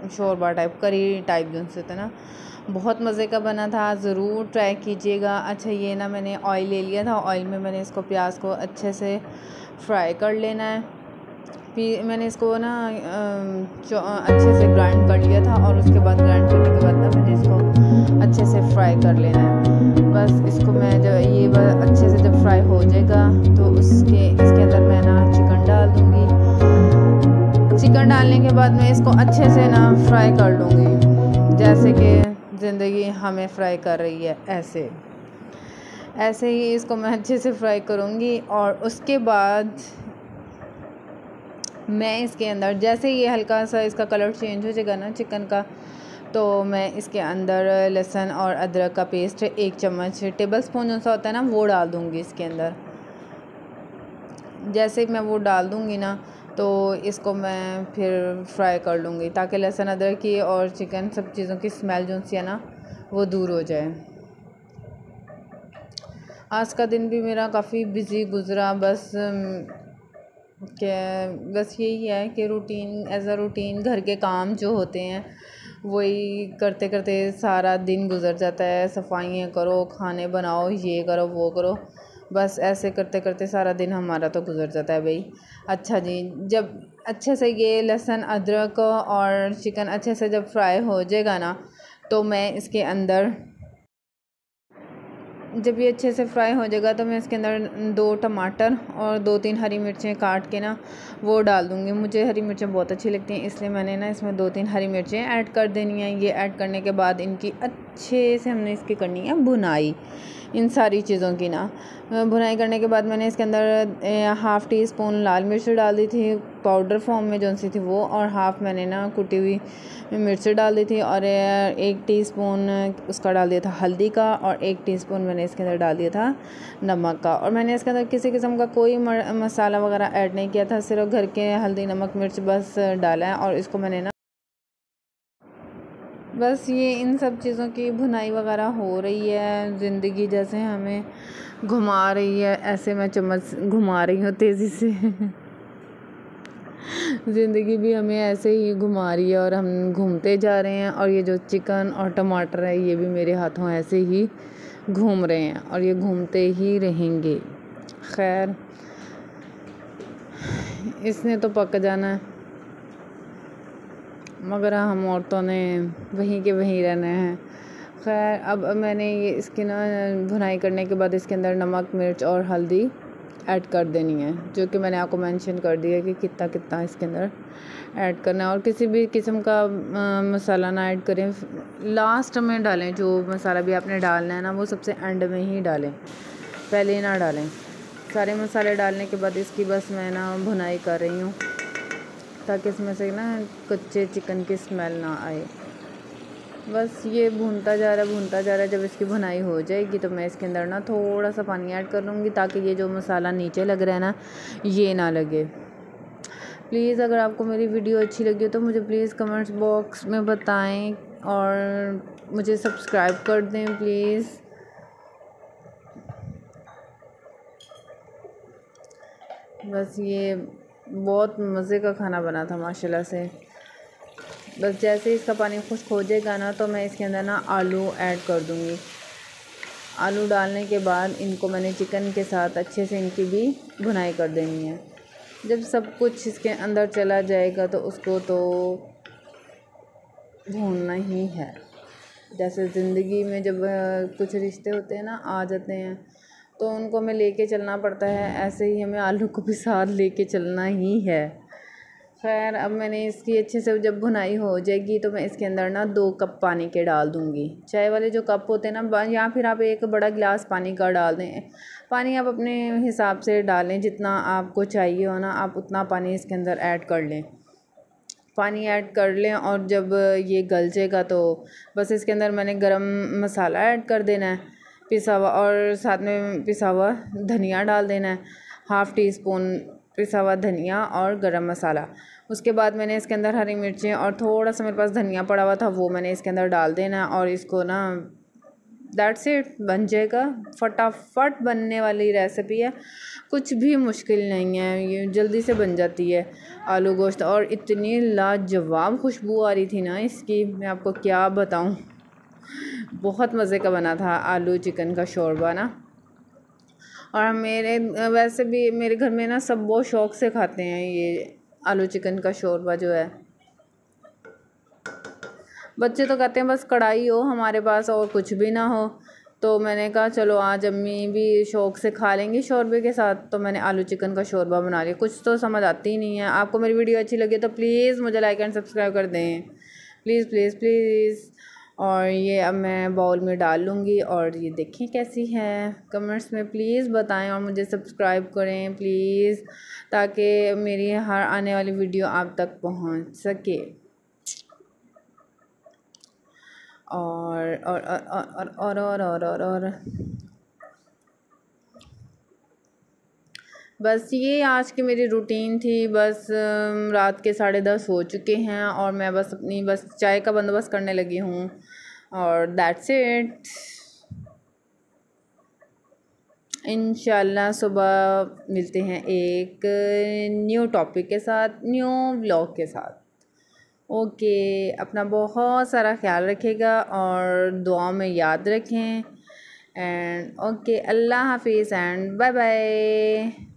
शोरबा type, curry type जो से था ना, बहुत मज़े का बना था, ज़रूर ट्राई कीजिएगा। अच्छा ये ना मैंने ऑयल ले लिया था, ऑयल में मैंने इसको प्याज को अच्छे से फ्राई कर लेना है। फिर मैंने इसको ना अच्छे से ग्राइंड कर लिया था, और उसके बाद ग्राइंड करने के बाद ना मैंने इसको अच्छे से फ्राई कर लेना है। बस इसको मैं जब ये अच्छे से जब फ्राई हो जाएगा तो इसके अंदर मैं ना चिकन डाल दूँगी। चिकन डालने के बाद मैं इसको अच्छे से ना फ्राई कर लूँगी, जैसे कि ज़िंदगी हमें फ्राई कर रही है, ऐसे ही इसको मैं अच्छे से फ्राई करूँगी। और उसके बाद मैं इसके अंदर, जैसे ये हल्का सा इसका कलर चेंज हो जाएगा ना चिकन का, तो मैं इसके अंदर लहसुन और अदरक का पेस्ट 1 चम्मच, टेबल स्पून जो सा होता है ना, वो डाल दूँगी इसके अंदर। जैसे मैं वो डाल दूँगी ना, तो इसको मैं फिर फ्राई कर लूँगी, ताकि लहसुन अदरक की और चिकन सब चीज़ों की स्मेल जो सी है ना वो दूर हो जाए। आज का दिन भी मेरा काफ़ी बिज़ी गुज़रा। बस यही है कि रूटीन, एज़ अ रूटीन घर के काम जो होते हैं वही करते करते सारा दिन गुज़र जाता है। सफाइयाँ करो, खाने बनाओ, ये करो वो करो, बस ऐसे करते करते सारा दिन हमारा तो गुज़र जाता है भाई। अच्छा जी, जब अच्छे से ये लहसुन अदरक और चिकन अच्छे से जब फ्राई हो जाएगा ना, तो मैं इसके अंदर, जब ये अच्छे से फ्राई हो जाएगा तो मैं इसके अंदर 2 टमाटर और 2-3 हरी मिर्चें काट के ना वो डाल दूँगी। मुझे हरी मिर्चें बहुत अच्छी लगती हैं, इसलिए मैंने ना इसमें 2-3 हरी मिर्चें ऐड कर देनी है। ये ऐड करने के बाद इनकी अच्छे से हमने इसकी करनी है भुनाई, इन सारी चीज़ों की ना भुनाई करने के बाद मैंने इसके अंदर हाफ़ टी स्पून लाल मिर्च डाल दी थी पाउडर फॉर्म में जो सी थी वो, और हाफ़ मैंने ना कुटी हुई मिर्च डाल दी थी, और 1 टीस्पून उसका डाल दिया था हल्दी का, और 1 टीस्पून मैंने इसके अंदर डाल दिया था नमक का। और मैंने इसके अंदर किसी किस्म का कोई मसाला वगैरह ऐड नहीं किया था, सिर्फ घर के हल्दी नमक मिर्च बस डाला है। और इसको मैंने ना बस ये इन सब चीज़ों की भुनाई वगैरह हो रही है। ज़िंदगी जैसे हमें घुमा रही है, ऐसे मैं चम्मच घुमा रही हूँ तेज़ी से ज़िंदगी भी हमें ऐसे ही घुमा रही है और हम घूमते जा रहे हैं। और ये जो चिकन और टमाटर है ये भी मेरे हाथों ऐसे ही घूम रहे हैं, और ये घूमते ही रहेंगे। खैर, इसने तो पक जाना है, मगर हम औरतों ने वहीं के वहीं रहना है। खैर, अब मैंने ये इसकी ना भुनाई करने के बाद इसके अंदर नमक मिर्च और हल्दी ऐड कर देनी है, जो कि मैंने आपको मेंशन कर दिया कि कितना कितना इसके अंदर ऐड करना है। और किसी भी किस्म का मसाला ना ऐड करें, लास्ट में डालें। जो मसाला भी आपने डालना है ना वो सबसे एंड में ही डालें, पहले ना डालें। सारे मसाले डालने के बाद इसकी बस मैं ना भुनाई कर रही हूँ, ताकि इसमें से ना कच्चे चिकन की स्मेल ना आए। बस ये भूनता जा रहा है। जब इसकी भुनाई हो जाएगी तो मैं इसके अंदर ना थोड़ा सा पानी ऐड कर लूँगी, ताकि ये जो मसाला नीचे लग रहा है ना ये ना लगे। प्लीज़ अगर आपको मेरी वीडियो अच्छी लगी हो तो मुझे प्लीज़ कमेंट्स बॉक्स में बताएं, और मुझे सब्सक्राइब कर दें प्लीज़। बस ये बहुत मज़े का खाना बना था माशाल्लाह से। बस जैसे इसका पानी खुश्क हो जाएगा ना, तो मैं इसके अंदर ना आलू ऐड कर दूँगी। आलू डालने के बाद इनको मैंने चिकन के साथ अच्छे से इनकी भी भुनाई कर देनी है। जब सब कुछ इसके अंदर चला जाएगा तो उसको तो भूनना ही है। जैसे ज़िंदगी में जब कुछ रिश्ते होते हैं ना, आ जाते हैं, तो उनको हमें लेके चलना पड़ता है, ऐसे ही हमें आलू को भी साथ लेके चलना ही है। खैर, अब मैंने इसकी अच्छे से जब भुनाई हो जाएगी तो मैं इसके अंदर ना 2 कप पानी के डाल दूँगी। चाय वाले जो कप होते हैं ना, या फिर आप 1 बड़ा गिलास पानी का डाल दें। पानी आप अपने हिसाब से डालें, जितना आपको चाहिए हो ना आप उतना पानी इसके अंदर ऐड कर लें। पानी ऐड कर लें, और जब ये गल जाएगा तो बस इसके अंदर मैंने गरम मसाला ऐड कर देना है पिसा हुआ, और साथ में पिसा हुआ धनिया डाल देना है, हाफ़ टी स्पून पिसा हुआ धनिया और गरम मसाला। उसके बाद मैंने इसके अंदर हरी मिर्चें और थोड़ा सा मेरे पास धनिया पड़ा हुआ था वो मैंने इसके अंदर डाल देना, और इसको ना दैट्स इट, बन जाएगा। फटाफट बनने वाली रेसिपी है, कुछ भी मुश्किल नहीं है, ये जल्दी से बन जाती है आलू गोश्त। और इतनी लाजवाब खुशबू आ रही थी ना इसकी, मैं आपको क्या बताऊं। बहुत मज़े का बना था आलू चिकन का शोरबा ना। और मेरे वैसे भी मेरे घर में ना सब बहुत शौक़ से खाते हैं ये आलू चिकन का शोरबा जो है। बच्चे तो कहते हैं बस कढ़ाई हो हमारे पास और कुछ भी ना हो। तो मैंने कहा चलो आज अम्मी भी शौक़ से खा लेंगी शोरबे के साथ, तो मैंने आलू चिकन का शोरबा बना लिया। कुछ तो समझ आती ही नहीं है। आपको मेरी वीडियो अच्छी लगी तो प्लीज़ मुझे लाइक एंड सब्सक्राइब कर दें, प्लीज़ प्लीज़ प्लीज़। और ये अब मैं बाउल में डाल लूँगी और ये देखें कैसी है, कमेंट्स में प्लीज़ बताएं और मुझे सब्सक्राइब करें प्लीज़, ताकि मेरी हर आने वाली वीडियो आप तक पहुंच सके। और बस ये आज की मेरी रूटीन थी। बस रात के 10:30 हो चुके हैं और मैं बस चाय का बंदोबस्त करने लगी हूँ और दैट्स इट। इंशाल्लाह सुबह मिलते हैं एक न्यू टॉपिक के साथ, न्यू व्लॉग के साथ। ओके, अपना बहुत सारा ख्याल रखिएगा और दुआ में याद रखें। एंड ओके, अल्लाह हाफिज़ एंड बाय बाय।